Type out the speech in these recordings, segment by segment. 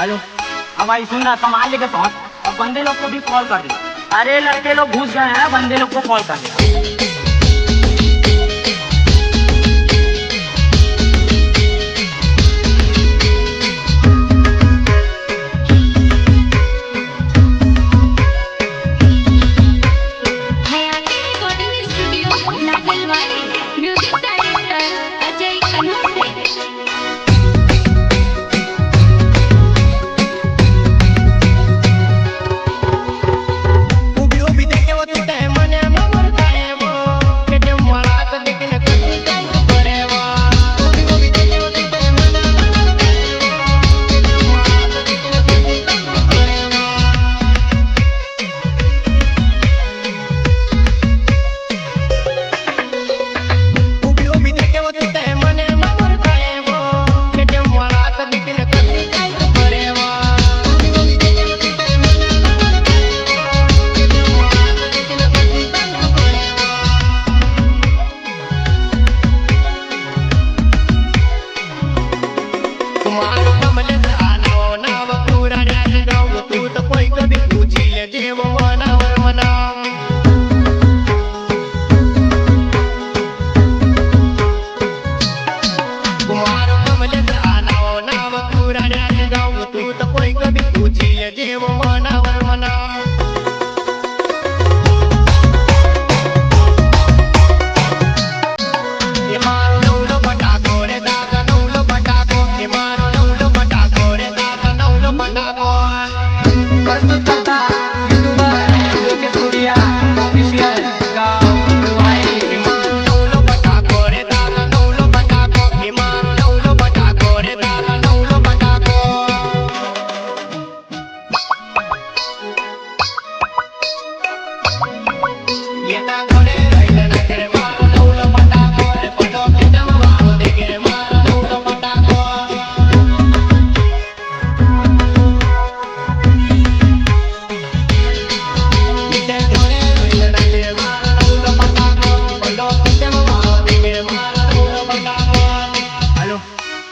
Hello. अब भाई सुन रहा सामान लेके पहुंच और बंदे लोग को भी कॉल कर दे। अरे लड़के लोग घुस गए हैं, बंदे लोग को कॉल कर दे।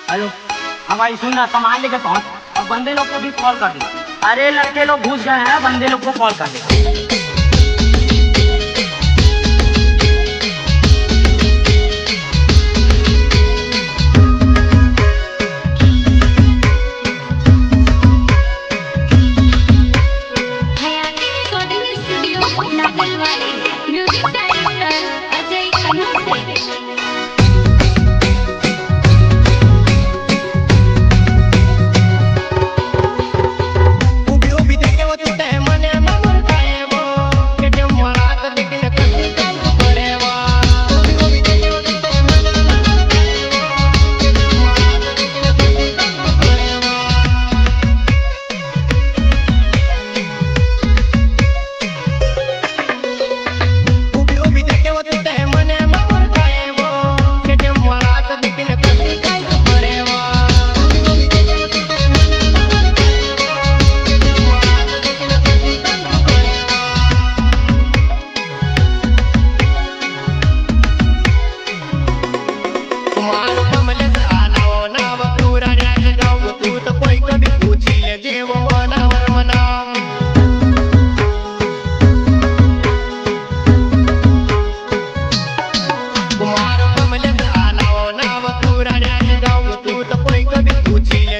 हेलो। अब भाई सुन रहा सामान लेके पहुंच और बंदे लोग को भी कॉल कर दे। अरे लड़के लोग घुस गए हैं, बंदे लोग को कॉल कर दे।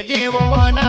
Jehovah